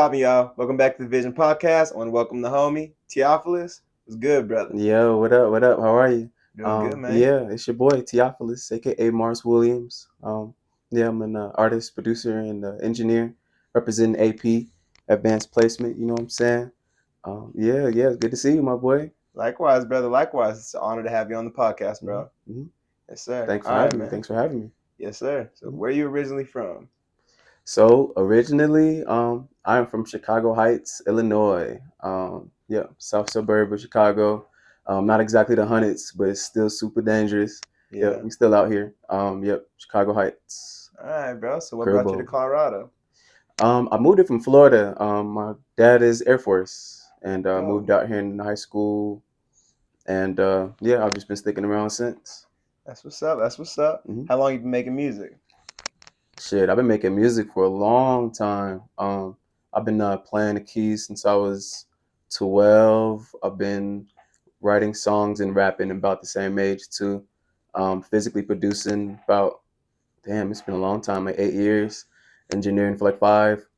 poppin', y'all? Welcome back to the Vision Podcast. I want to welcome the homie, Teofolis. What's good, brother? Yo, what up? What up? How are you? Doing good, man. Yeah, it's your boy Tiofolis, aka Mars Williams. Yeah, I'm an artist, producer, and engineer representing AP, Advanced Placement. You know what I'm saying? Yeah, it's good to see you, my boy. Likewise, brother. Likewise. It's an honor to have you on the podcast, bro. Mm-hmm. Yes, sir. Thanks for All right, having me. man. Thanks for having me. Yes, sir. So, Mhm. where are you originally from? So originally, I am from Chicago Heights, Illinois. Yeah, south suburb of Chicago. Not exactly the hundreds, but it's still super dangerous. Yeah, we still out here. Yep, Chicago Heights. All right, bro. So, what brought you to Kerbo. Colorado? I moved here from Florida. My dad is Air Force, and Dope. moved out here in high school. And yeah, I've just been sticking around since. That's what's up. That's what's up. Mhm. How long you been making music? Shit, I've been making music for a long time. I've been playing the keys since I was 12. I've been writing songs and rapping about the same age too. Physically producing about, damn, it's been a long time, like 8 years. Engineering for like 5.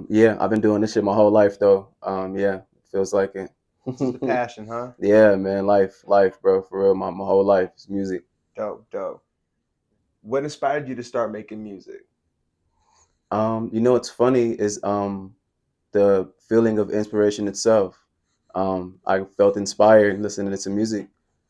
Yeah, I've been doing this shit my whole life though. Yeah, it feels like it. Just a passion, huh? Yeah, man, life, bro, for real. My whole life is music. Dope. What inspired you to start making music? What's funny is the feeling of inspiration itself. I felt inspired listening to music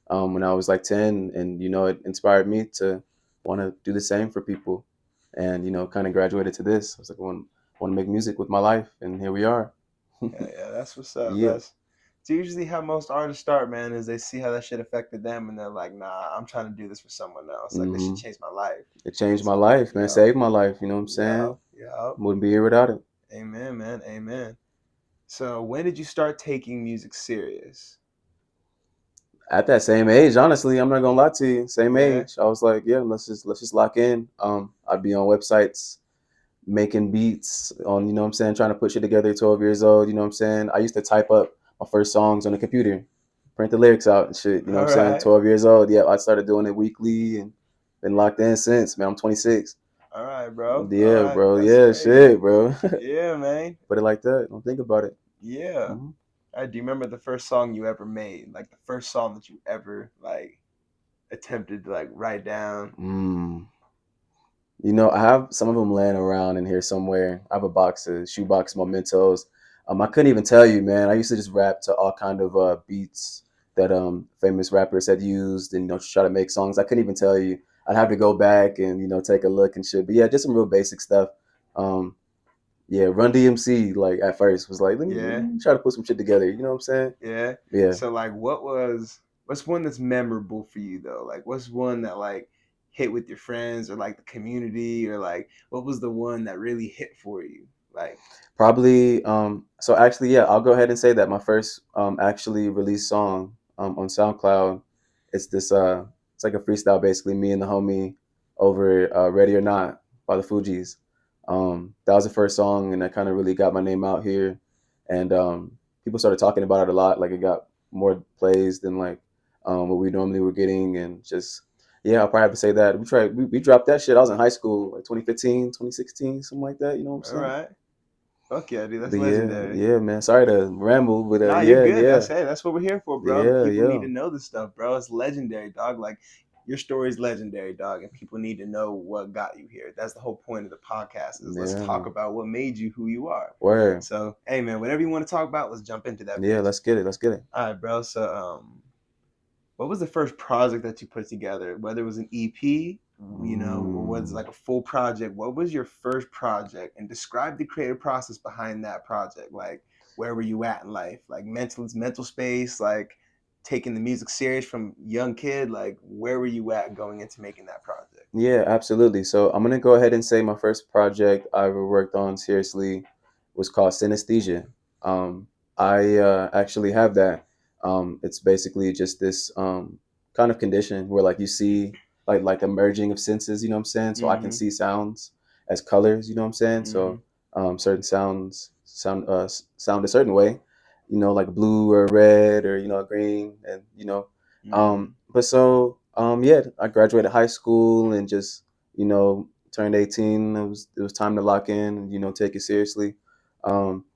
when I was like 10, and it inspired me to want to do the same for people, and kind of graduated to this. I was like, I want to make music with my life, and here we are. Yeah, that's what's up. Yeah. That's it's usually how most artists start, man, is they see how that shit affected them and they're like, nah, I'm trying to do this for someone else. Like this hmm should change my life. It changed my So, life, man. yeah, Saved my life. You know what I'm yeah, saying? yeah. Wouldn't be here without it. Amen, man. Amen. So when did you start taking music serious? At that same age, honestly, I'm not gonna lie to you. Same Yeah. age, I was like, yeah, let's just lock in. I'd be on websites making beats on, what I'm saying, trying to put shit together. 12 years old, you know what I'm saying. I used to type up my first songs on the computer, print the lyrics out and shit. You know what All I'm saying. right. 12 years old. Yeah, I started doing it weekly and been locked in since. Man, I'm 26. All right, bro. All Yeah, right. bro. That's Yeah, crazy. shit, bro. Yeah, man. Put it like that. Don't think about it. Yeah. hmm Do you remember the first song you ever made? Like the first song that you ever like attempted to like write down? Mm. I have some of them laying around in here somewhere. I have a box of shoebox mementos. I couldn't even tell you, man. I used to just rap to all kind of beats that famous rappers had used, and just try to make songs. I couldn't even tell you. I'd have to go back and take a look and shit. But yeah, just some real basic stuff. Um, yeah, Run DMC like at first was like, let Yeah. me try to put some shit together. You know what I'm saying? Yeah. Yeah. So like what's one that's memorable for you though? Like what's one that like hit with your friends or like the community or like what was the one that really hit for you? Like Probably. So actually, yeah, I'll go ahead and say that my first actually released song on SoundCloud. It's this. It's like a freestyle, basically. Me and the homie over "Ready or Not" by the Fugees. That was the first song, and that kind of really got my name out here, and people started talking about it a lot. Like it got more plays than like what we normally were getting, and just yeah, I'll probably have to say that we dropped that shit. I was in high school, like 2015, 2016, something like that. You know what I'm all saying? right. Fuck yeah, dude, that's But yeah, legendary. yeah, man. Sorry to ramble, but Nah, you're yeah, good. yeah, That's what we're here for, bro. yeah, People need yeah, to know this stuff, bro. It's legendary, dog. Like your story's legendary, dog, and people need to know what got you here. That's the whole point of the podcast is let's talk yeah. about what made you who you are. Word. So, hey man, whatever you want to talk about, let's jump into that Yeah, bitch. let's get it. Let's get it. All right, bro. So, what was the first project that you put together? Whether it was an EP, or was like a full project. What was your first project? And describe the creative process behind that project. Like, where were you at in life? Like mental space. Like taking the music serious from young kid. Like, where were you at going into making that project? Yeah, absolutely. So I'm gonna go ahead and say my first project I ever worked on seriously was called Synesthesia. I actually have that. It's basically just this kind of condition where like you see like a merging of senses. You know what I'm saying? So I can Mm-hmm. see sounds as colors. You know what I'm saying? Mm-hmm. So certain sounds sound a certain way. Like blue or red or green, and Mm-hmm. but so yeah, I graduated high school and just turned 18. It was time to lock in and take it seriously.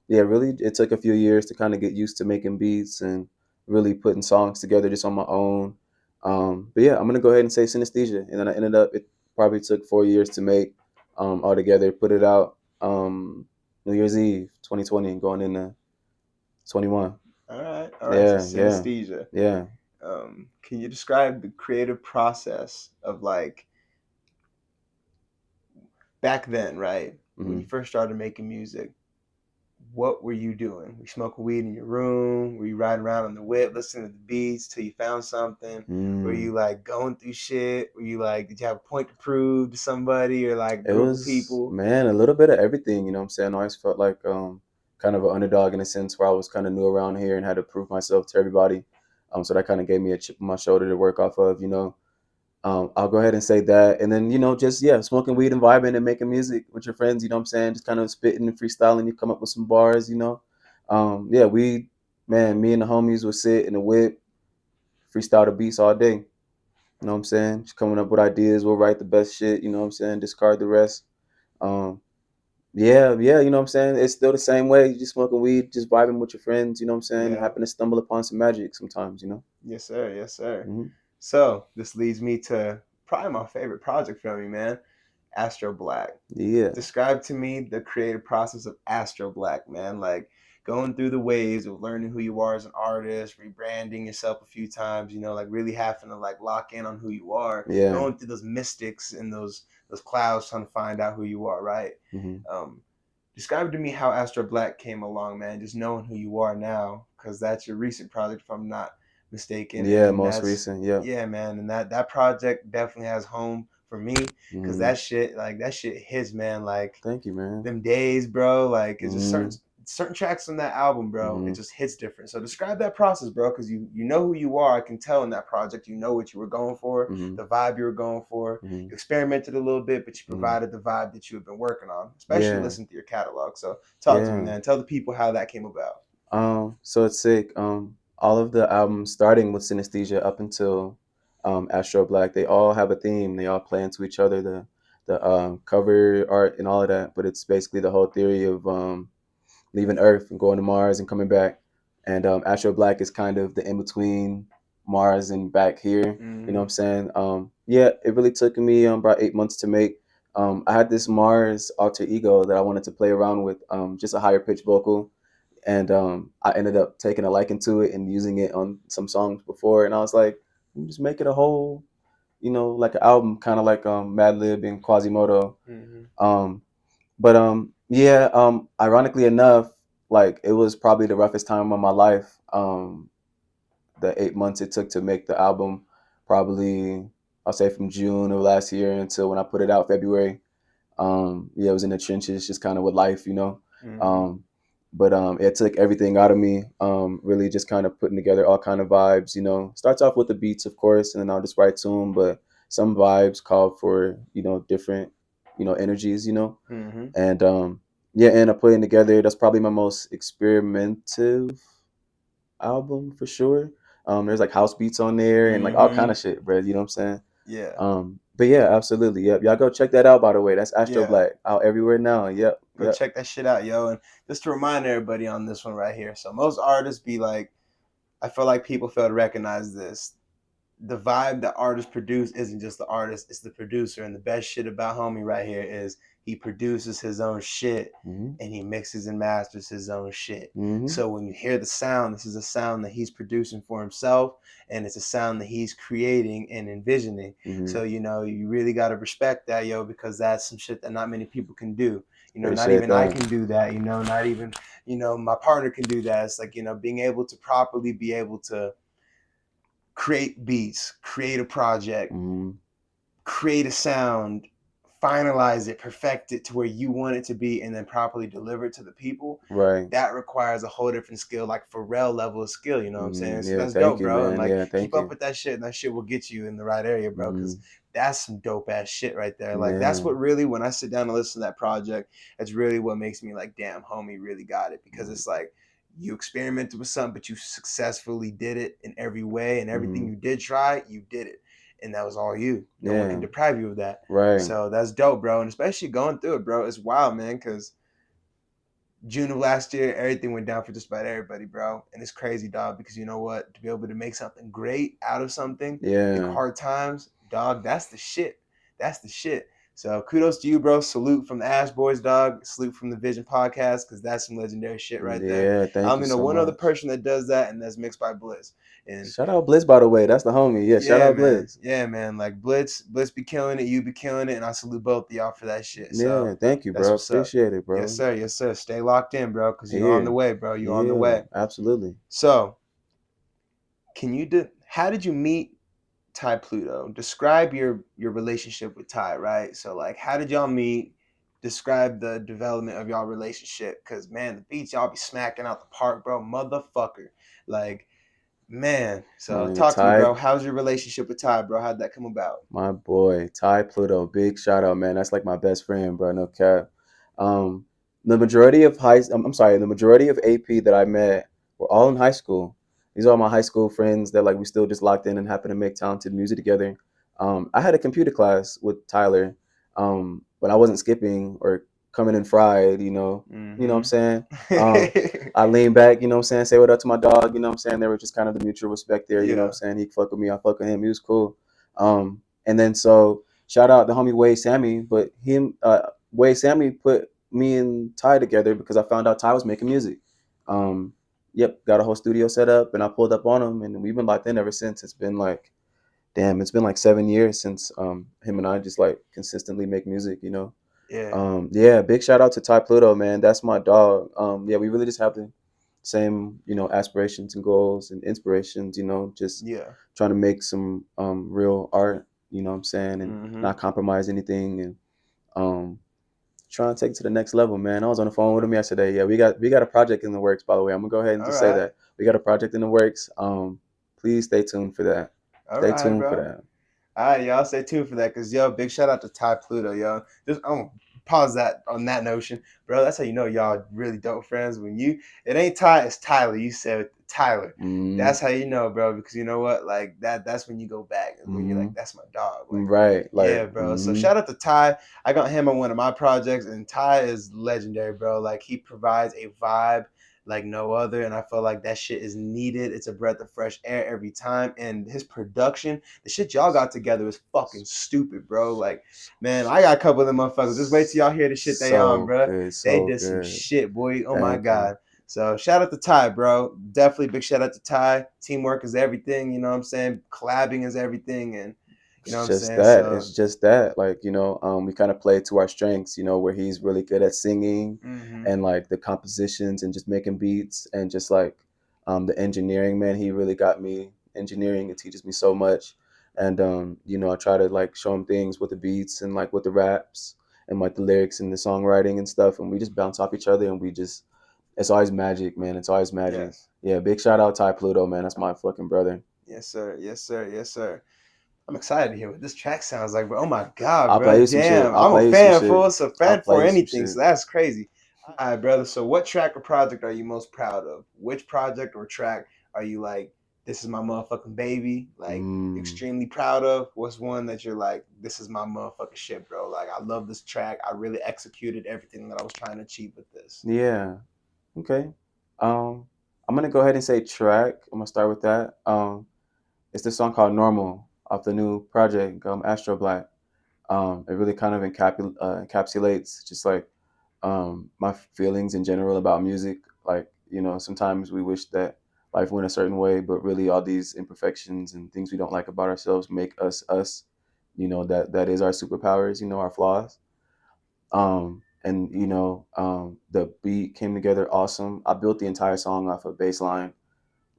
Yeah, really, it took a few years to kind of get used to making beats and really putting songs together just on my own. But yeah, I'm gonna go ahead and say synesthesia, and then I ended up. It probably took 4 years to make altogether. Put it out New Year's Eve 2020, and going into 21. All right. So Yeah, yeah, synesthesia. yeah. Can you describe the creative process of like back then, right? When you Hmm. first started making music, what were you doing? Were you smoking weed in your room? Were you riding around on the whip listening to the beats till you found something? Were Mm. you like going through shit? Were you like, did you have a point to prove to somebody or like a It group of was, people? man, a little bit of everything. You know what I'm saying? I always felt like kind of an underdog in a sense, where I was kind of new around here and had to prove myself to everybody. So that kind of gave me a chip on my shoulder to work off of. I'll go ahead and say that. And then, just, yeah, smoking weed and vibing and making music with your friends, you know what I'm saying? Just kind of spitting and freestyling. You come up with some bars. Yeah, man, me and the homies would sit in the whip, freestyle the beats all day. You know what I'm saying? Just coming up with ideas. We'll write the best shit, you know what I'm saying? Discard the rest. Um, yeah, yeah, you know what I'm saying? It's still the same way. You just smoking weed, just vibing with your friends, you know what I'm saying? Yeah. Happen to stumble upon some magic sometimes. Yes, sir. Yes, sir. Hmm. So this leads me to probably my favorite project from you, man. Astro Black. Yeah. Describe to me the creative process of Astro Black, man. Like going through the waves of learning who you are as an artist, rebranding yourself a few times, like really having to like lock in on who you are, Yeah. going through those mystics and those clouds trying to find out who you are, right? Hmm. Um, Describe to me how Astro Black came along, man. Just knowing who you are now, because that's your recent project, if I'm not mistaken, Yeah, and most that's recent. Yep. yeah, man. And that project definitely has home for me, because Hmm. that shit hits, man. Like Thank you, man. them days, bro. Like it's just certain Hmm. certain tracks on that album, bro. It Hmm. just hits different. So describe that process, bro, because you know who you are. I can tell in that project. You know what you were going for, Hmm. the vibe you were going for. Hmm. You experimented a little bit, but you Hmm. provided the vibe that you have been working on, especially Yeah. listening to your catalog. So talk to me, Yeah. man. Tell the people how that came about. So it's sick. All of the albums, starting with Synesthesia up until Astro Black, they all have a theme. They all play into each other. The cover art and all of that, but it's basically the whole theory of leaving Earth and going to Mars and coming back. And Astro Black is kind of the in between Mars and back here. You know what Mm-hmm. I'm saying? Yeah, it really took me about 8 months to make. I had this Mars alter ego that I wanted to play around with, just a higher pitch vocal, and I ended up taking a liking to it and using it on some songs before. And I was like, just make it a whole, like an album, kind of like Madlib and Quasimodo. Mm-hmm. Um, but yeah, ironically enough, like it was probably the roughest time of my life. The 8 months it took to make the album, probably I'll say from June of last year until when I put it out February. Yeah, it was in the trenches, just kind of with life. Mm-hmm. Um, but it took everything out of me. Really just kind of putting together all kind of vibes. Starts off with the beats, of course, and then I'll just write to them. But some vibes call for different energies. Mm-hmm. And yeah, and I putting together. That's probably my most experimentative album for sure. There's like house beats on there and like all kind Mm-hmm. of shit, bro. You know what I'm saying? Yeah. But yeah, absolutely. Yep. Y'all go check that out, by the way. That's Astro Yeah. Black out everywhere now. Yep. Go Yep. check that shit out, yo. And just to remind everybody on this one right here. So most artists be like, I feel like people fail to recognize this. The vibe that artists produce isn't just the artist, it's the producer. And the best shit about homie right here is he produces his own shit Mm-hmm. and he mixes and masters his own shit. Mm-hmm. So when you hear the sound, this is a sound that he's producing for himself, and it's a sound that he's creating and envisioning. Mm-hmm. So you really got to respect that, yo, because that's some shit that not many people can do. Not Appreciate even I that. can do that. Not even my partner can do that. It's like being able to properly be able to create beats, create a project, Mm-hmm. create a sound, finalize it, perfect it to where you want it to be, and then properly deliver it to the people. Right. That requires a whole different skill, like Pharrell level of skill. You know what I'm saying? Mm-hmm. So Yeah. that's Thank dope, you, bro. And man. like, Yeah. keep Thank up you. with that shit, and that shit will get you in the right area, bro. Because Mm-hmm. that's some dope ass shit right there. Like, that's Man. what really, when I sit down and listen to that project, that's really what makes me like, damn, homie really got it. Because it's like, you experimented with something, but you successfully did it in every way, and everything Mm-hmm. you did try, you did it, and that was all you. No one can Yeah. deprive you of that. Right. So that's dope, bro. And especially going through it, bro, it's wild, man, because June of last year, everything went down for just about everybody, bro. And it's crazy, dog, because you know what? To be able to make something great out of something in Yeah, hard times, dog, that's the shit. That's the shit. So kudos to you, bro. Salute from the Ashboyz, dog. Salute from the Vision Podcast, because that's some legendary shit right there. yeah. I Thank you only know so one other much. person that does that, and that's Mixed by Bliss. And Shout out Blizz, by the way. That's the homie. Yeah, shout yeah, out man. Blizz. Yeah, man. Like Blitz be killing it. You be killing it. And I salute both of y'all for that shit. So Yeah, thank you, that's bro. what's up. Appreciate it, Yes, bro. sir. Yes, sir. Stay locked in, bro, because you're on the Here. way, bro. You're on the Yeah, way. absolutely. So can you how did you meet Ty Pluto? Describe your relationship with Ty, right? So like how did y'all meet? Describe the development of y'all relationship. Cause man, the beats y'all be smacking out the park, bro. Motherfucker. Like, man. So Man, talk to me, Ty, bro. How's your relationship with Ty, bro? How'd that come about? my boy, Ty Pluto, big shout out, man. That's like my best friend, bro. No cap. Um, the majority of I'm sorry, the majority of AP that I met were all in high school. These are all my high school friends that like we still just locked in and happen to make talented music together. I had a computer class with Tyler, but I wasn't skipping or coming in fried. You know what I'm saying. Um, I lean back, you know what I'm saying, say what up to my dog, you know what I'm saying. There was just kind of the mutual respect there, you know what I'm Yeah. saying. He fuck with me, I fuck with him. He was cool. And then so shout out the homie Wade Sammy, but Wade Sammy put me and Ty together because I found out Ty was making music. Um, yep, got a whole studio set up, and I pulled up on him, and we've been locked in ever since. It's been like, damn, it's been like 7 years since him and I just like consistently make music, you know. Yeah. Yeah, big shout out to Ty Pluto, man. That's my dog. Yeah, we really just have the same, aspirations and goals and inspirations, just Yeah. trying to make some real art, you know what I'm saying, and Mm-hmm. not compromise anything, and um trying to take it to the next level, man. I was on the phone with him yesterday. Yeah, we got a project in the works, by the way. I'm gonna go ahead and All just say right. that. We got a project in the works. Please stay tuned for that. All Stay right, tuned for bro. that. All right, y'all stay tuned for that, cause yo, big shout out to Ty Pluto, yo. Just pause that on that notion, bro. That's how you know y'all really dope friends. When it ain't Ty, it's Tyler. You said Tyler. Mm-hmm. That's how you know, bro. Because you know what, like that's when you go back, and when you're Mm-hmm. like, that's my dog. Like, Right. Like, yeah, bro. So shout out to Ty. I got him on one of my projects, and Ty is legendary, bro. Like he provides a vibe like no other, and I feel like that shit is needed. It's a breath of fresh air every time, and his production, the shit y'all got together is fucking stupid, bro. Like, man, I got a couple of them motherfuckers. Just wait till y'all hear the shit they on, so bro. good, They so did some good. shit, boy. Oh my Thank you. god. So shout out to Ty, bro. Definitely big shout out to Ty. Teamwork is everything, you know what I'm saying? Collabing is everything, and you know what It's I'm just saying? that. So It's just that. Like, we kind of play to our strengths, where he's really good at singing mm-hmm. and like the compositions and just making beats and just like the engineering, man. He really got me engineering. It teaches me so much. And I try to like show him things with the beats and like with the raps and like the lyrics and the songwriting and stuff. And we just bounce off each other and it's always magic, man. It's always magic. Yes. Yeah, big shout out Ty Pluto, man. That's my fucking brother. Yes, sir. Yes, sir. Yes, sir. I'm excited to hear what this track sounds like, bro. Oh my god, I'll bro. play you some shit. Damn. I'll I'm a play you some fan, shit. fool. So I'll fan play for you some anything. shit. So that's crazy. All right, brother. So what track or project are you most proud of? Which project or track are you like, this is my motherfucking baby? Like Mm, extremely proud of? What's one that you're like, this is my motherfucking shit, bro? Like I love this track. I really executed everything that I was trying to achieve with this. yeah. Okay. Um, I'm gonna go ahead and say track. I'm gonna start with that. It's this song called "Normal" off the new project, Astro Black. It really kind of encapsulates just like my feelings in general about music. Like, sometimes we wish that life went a certain way, but really all these imperfections and things we don't like about ourselves make us us. That is our superpowers. Our flaws. And the beat came together awesome. I built the entire song off a bass line,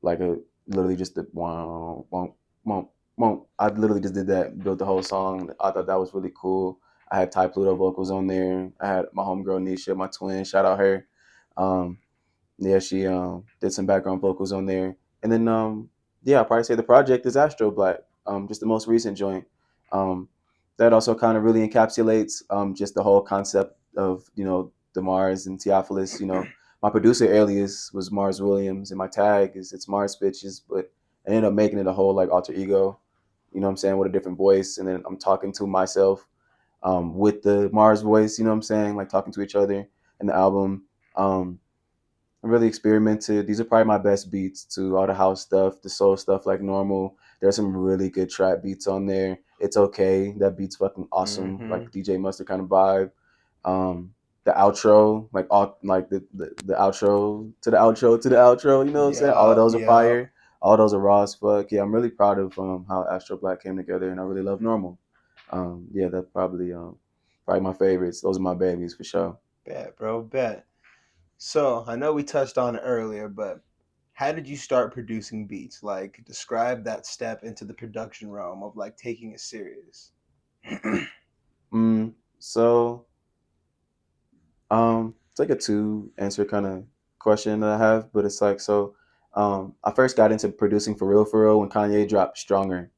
like a literally just the wow, wow, wow, wow. I literally just did that, built the whole song. I thought that was really cool. I had Ty Pluto vocals on there. I had my homegirl Nisha, my twin, shout out her. Um, yeah, she did some background vocals on there. And then yeah, I'll probably say the project is Astro Black, just the most recent joint. Um, that also kind of really encapsulates just the whole concept of the Mars and Teofolis. My producer alias was Mars Williams, and my tag is it's Mars Bitches, but I ended up making it a whole like alter ego. You know what I'm saying, with a different voice, and then I'm talking to myself with the Mars voice. You know what I'm saying, like talking to each other in the album. Um, I really experimented. These are probably my best beats too. All the house stuff, the soul stuff, like normal. There's some really good trap beats on there. It's okay. That beat's fucking awesome. Mm-hmm. Like DJ Mustard kind of vibe. Um, the outro, like all like the outro to the outro to the outro. You know what I'm saying? All of Yup, those are yup. fire. All those are raw as fuck. Yeah, I'm really proud of how Astro Black came together, and I really love Normal. Yeah, that's probably my favorites. Those are my babies for sure. Bet, bro, bet. So I know we touched on it earlier, but how did you start producing beats? Like, describe that step into the production realm of like taking it serious. So it's like a two answer kind of question that I have, but it's like so. I first got into producing for real when Kanye dropped Stronger,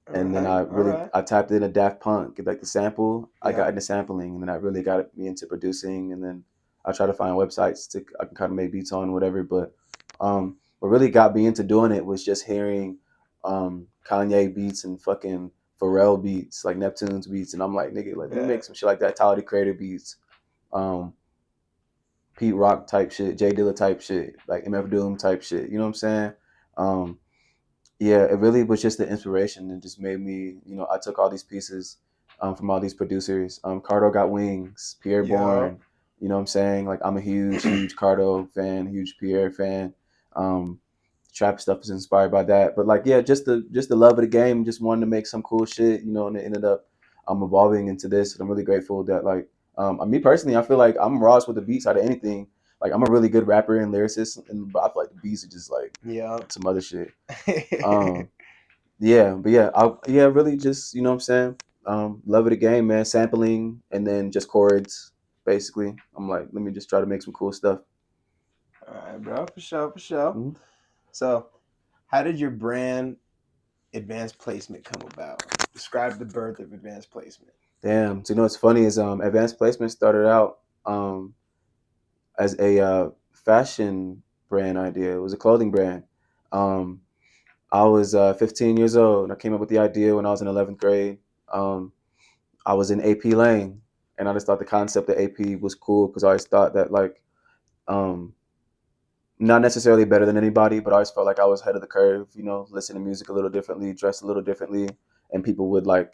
All and then right, all right. I tapped into Daft Punk, like the sample. I got Yep. into sampling, and then I really got me into producing, and then I try to find websites to I can kind of make beats on whatever. But what really got me into doing it was just hearing Kanye beats and fucking Pharrell beats, like Neptune's beats, and I'm like, nigga, like let me make Bet. some shit like that. Tyler the Creator beats. Um, Pete Rock type shit, Jay Dilla type shit, like MF Doom type shit. You know what I'm saying? Um, yeah, it really was just the inspiration and just made me, I took all these pieces from all these producers. Cardo Got Wings, Pierre Yup. Bourne, you know what I'm saying? Like I'm a huge Cardo fan, huge Pierre fan. Um, trap stuff is inspired by that. But like yeah, just the love of the game, just wanted to make some cool shit, and it ended up evolving into this. And I'm really grateful that like me personally, I feel like I'm rawest with the beats out of anything. Like I'm a really good rapper and lyricist, but I feel like the beats are just like Yup. some other shit. Um, yeah, but yeah, yeah, really just what I'm saying. Love of the game, man. Sampling and then just chords, basically. I'm like, let me just try to make some cool stuff. All right, bro. For sure, for sure. Mhm. So, how did your brand advanced placement come about? Describe the birth of advanced placement. Damn. So what's funny is advanced placement started out as a fashion brand idea. It was a clothing brand. Um, I was 15 years old. I came up with the idea when I was in 11th grade. Um, I was in AP Lane, and I just thought the concept of AP was cool because I always thought that like um, not necessarily better than anybody, but I always felt like I was ahead of the curve. Listen to music a little differently, dress a little differently, and people would I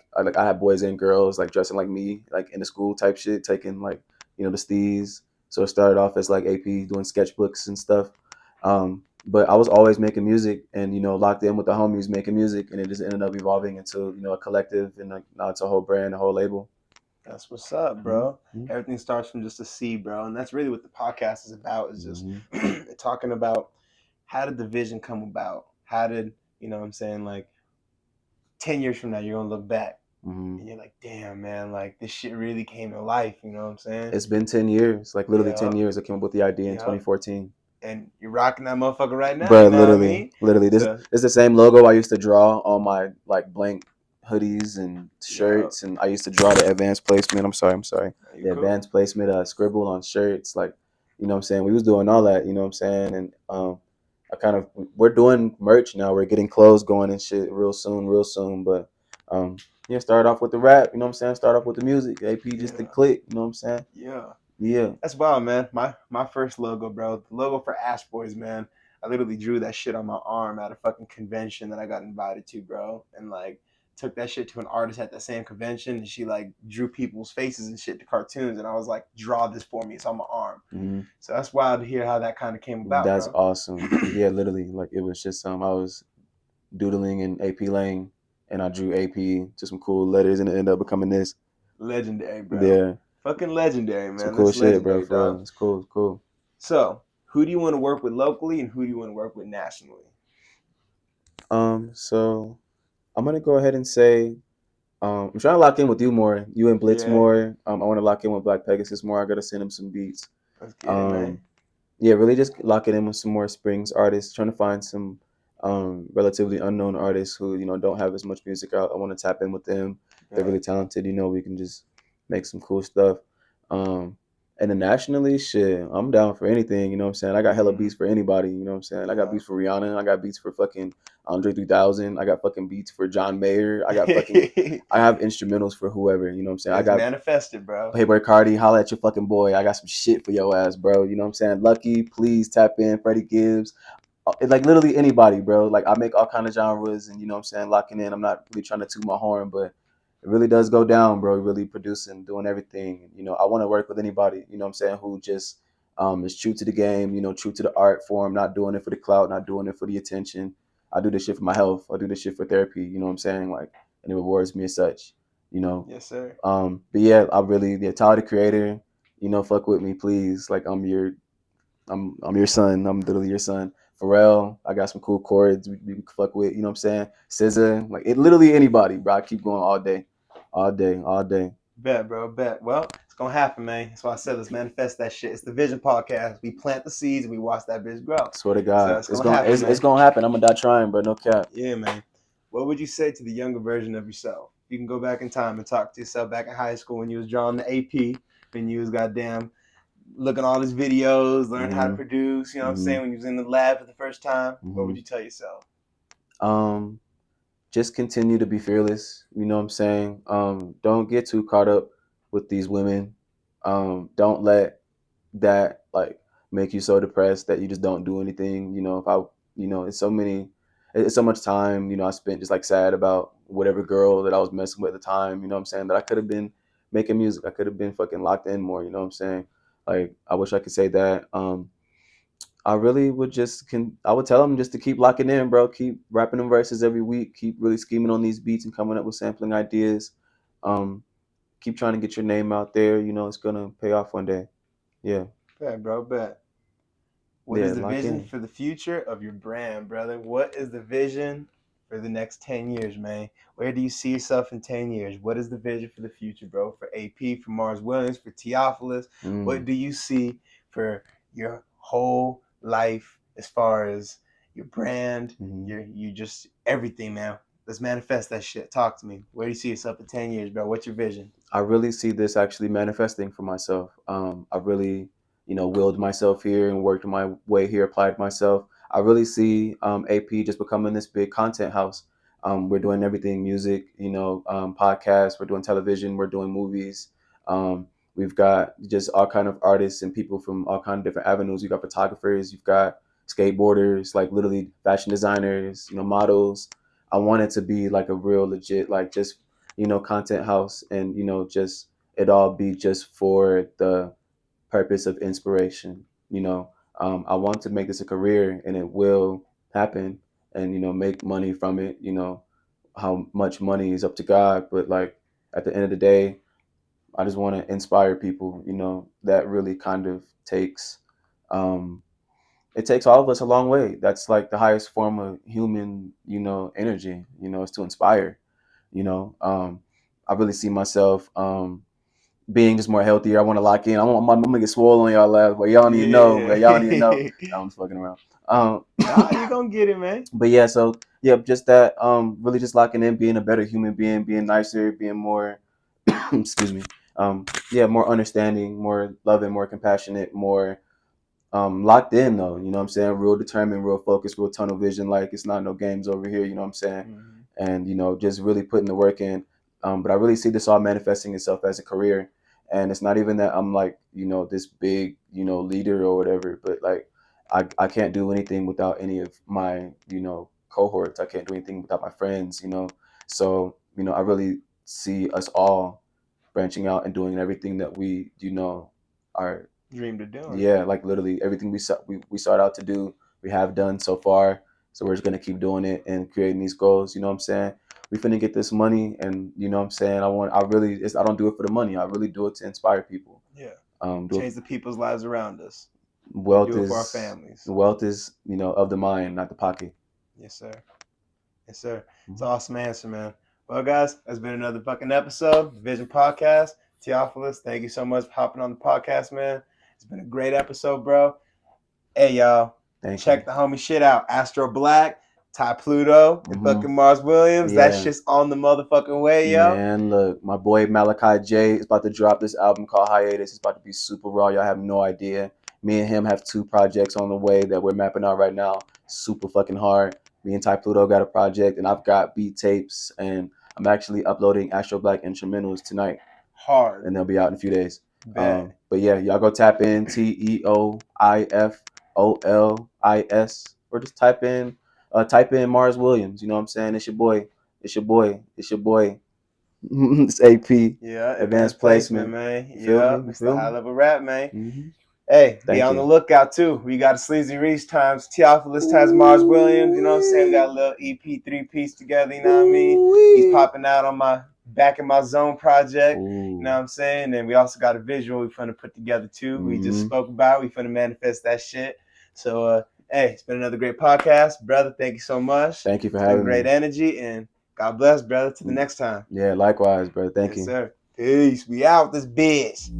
had boys and girls like dressing like me, like in the school type shit, taking like the steez. So it started off as like AP doing sketchbooks and stuff. But I was always making music and locked in with the homies making music, and it just ended up evolving into a collective, and like now it's a whole brand, a whole label. That's what's up, bro. Mm-hmm. Everything starts from just a seed, bro, and that's really what the podcast is about. Is just Mm-hmm. talking about how did the vision come about? How did what I'm saying? Like 10 years from now, you're gonna look back Mm-hmm. and you're like, damn, man, like this shit really came to life. You know what I'm saying? It's been 10 years, like literally 10 Yeah, years. I came up with the idea in yeah. 2014. And you're rocking that motherfucker right now. You Bro, know what I literally, mean? literally, this So, is the same logo I used to draw on my like blank hoodies and yeah, shirts, and I used to draw the advanced placement. I'm sorry, you the cool? advanced placement, scribble on shirts, like what I'm saying. We was doing all that, what I'm saying, and we're doing merch now. We're getting clothes going and shit real soon. But yeah, start off with the rap, what I'm saying. Start off with the music, AP just to Yeah, click, what I'm saying. yeah. Yeah. That's wild, man. My first logo, bro. The logo for Ashboyz, man. I literally drew that shit on my arm at a fucking convention that I got invited to, bro. And like took that shit to an artist at that same convention, and she like drew people's faces and shit to cartoons, and I was like, draw this for me. It's on my arm. Mm-hmm. So that's wild to hear how that kind of came about, That's bro. awesome. Yeah, literally, like it was just I was doodling in AP Lang, and I drew AP to some cool letters, and it ended up becoming this. Legendary, bro. Yeah, Fucking legendary, some man. cool That's shit, bro. legendary, For dog. real, it's cool. It's cool. So, who do you want to work with locally, and who do you want to work with nationally? So I'm gonna go ahead and say I'm trying to lock in with you more. You and Blitz Yeah, more. I want to lock in with Black Pegasus more. I gotta send him some beats. let's get it, man. Um, yeah, really just locking in with some more Springs artists. Trying to find some relatively unknown artists who don't have as much music out. I want to tap in with them. They're Bet. really talented. We can just make some cool stuff. Um, Internationally, shit, I'm down for anything, you know what I'm saying? I got hella beats for anybody, you know what I'm saying? I got beats for Rihanna, I got beats for fucking Andre 3000, I got fucking beats for John Mayer, I have instrumentals for whoever, you know what I'm saying? I Let's got manifest it, bro. Playboy Cardi, holla at your fucking boy. I got some shit for your ass, bro. You know what I'm saying? Lucky, please tap in. Freddie Gibbs, like literally anybody, bro. Like I make all kind of genres, and you know what I'm saying, locking in. I'm not really trying to toot my horn, but it really does go down, bro. Really producing, doing everything. You know, I want to work with anybody. You know what I'm saying, who just is true to the game. You know, true to the art form. Not doing it for the clout. Not doing it for the attention. I do this shit for my health. I do this shit for therapy. You know what I'm saying? Like, and it rewards me as such. You know. Yes, sir. But yeah, I really Tyler the Creator. You know, fuck with me, please. Like I'm your son. I'm literally your son. Pharrell, I got some cool chords we can fuck with. You know what I'm saying? SZA, like it literally anybody, bro. I keep going all day, all day, all day. Bet, bro. Bet. Well, it's gonna happen, man. That's why I said let's manifest that shit. It's the Vision Podcast. We plant the seeds and we watch that bitch grow. Swear to So God, it's gonna happen, man. it's gonna happen. I'm gonna die trying, bro. No cap. Yeah, man. What would you say to the younger version of yourself? You can go back in time and talk to yourself back in high school when you was drawing the AP, when you was goddamn looking at all these videos, learning how to produce. You know what I'm saying? When you was in the lab for the first time, what would you tell yourself? Just continue to be fearless. You know what I'm saying? Don't get too caught up with these women. Don't let that like make you so depressed that you just don't do anything. You know, if I, you know, it's so much time, you know, I spent just like sad about whatever girl that I was messing with at the time, you know what I'm saying, that I could have been making music. I could have been fucking locked in more, you know what I'm saying? Like, I wish I could say that. I really would I would tell them just to keep locking in, bro. Keep rapping them verses every week. Keep really scheming on these beats and coming up with sampling ideas. Um, keep trying to get your name out there. You know, it's gonna pay off one day. Yeah. Bet, bro. Bet. What Yeah, is the lock vision in. for the future of your brand, brother? What is the vision for the next 10 years, man? Where do you see yourself in 10 years? What is the vision for the future, bro? For AP, for Mars Williams, for Teofolis? What do you see for your whole life as far as your brand, you just everything, man? Let's manifest that shit. Talk to me. Where do you see yourself in 10 years, bro? What's your vision? I really see this actually manifesting for myself. I really, you know, willed myself here and worked my way here, applied myself. I really see AP just becoming this big content house. We're doing everything music, you know, podcasts, we're doing television, we're doing movies. We've got just all kind of artists and people from all kind of different avenues. You've got photographers, you've got skateboarders, like literally fashion designers, you know, models. I want it to be like a real legit, like just, you know, content house, and you know, just it all be just for the purpose of inspiration. You know, I want to make this a career, and it will happen, and you know, make money from it. You know, how much money is up to God, but like at the end of the day, I just want to inspire people. You know, that really kind of takes. It takes all of us a long way. That's like the highest form of human, you know, energy. You know, is to inspire. You know, I really see myself being just more healthier. I want to lock in. I'm gonna get swole on y'all last, but y'all need to know. Yeah. Y'all need to know. I'm just fucking around. Nah, you gonna get it, man. But yeah, so yeah, just that. Really just locking in, being a better human being, being nicer, being more. Excuse me. Yeah, more understanding, more loving, more compassionate, more locked in though. You know what I'm saying? Real determined, real focused, real tunnel vision. Like it's not no games over here. You know what I'm saying? And you know, just really putting the work in. But I really see this all manifesting itself as a career, and it's not even that I'm like, you know, this big, you know, leader or whatever, but like I can't do anything without any of my, you know, cohorts. I can't do anything without my friends, you know. So you know, I really see us all branching out and doing everything that we, you know, are Dreamed of doing. yeah, like literally everything we start out to do, we have done so far. So we're just gonna keep doing it and creating these goals. You know what I'm saying? We finna get this money, and you know what I'm saying. I don't do it for the money. I really do it to inspire people. Yeah. Change the people's lives around us. Wealth do it is for our families. Wealth is, you know, of the mind, not the pocket. Yes, sir. Yes, sir. It's an awesome answer, man. Well, guys, that's been another fucking episode, Vision Podcast. Tiofolis, thank you so much for hopping on the podcast, man. It's been a great episode, bro. Hey, y'all. Check the homie shit out. Astro Black, Ty Pluto and fucking Mars Williams. Yeah. That shit's on the motherfucking way, yo. Man, look, my boy Malachi J is about to drop this album called Hiatus. It's about to be super raw. Y'all have no idea. Me and him have 2 projects on the way that we're mapping out right now. Super fucking hard. Me and Ty Pluto got a project, and I've got beat tapes, and I'm actually uploading Astro Black instrumentals tonight. Hard. And they'll be out in a few days. Bet. But yeah, y'all go tap in Teofolis, or just type in Mars Williams. You know what I'm saying? It's your boy. It's AP. Yeah, Advanced placement, man. You feel me? It's the high level rap, man. Mm-hmm. Hey, Thank be on you. the lookout too. We got a Sleazy Reese times Tiofolis times Mars Williams. You know what I'm saying? We got a little EP 3-piece together. You know what I mean? He's popping out on my Back in My Zone project. You know what I'm saying? And we also got a visual we finna put together too. We just spoke about. We finna manifest that shit. So hey, it's been another great podcast, brother. Thank you so much. Thank you for having me. Great energy, and God bless, brother. To the next time. Yeah, likewise, brother. Thank you. Sir. Peace. We out this bitch.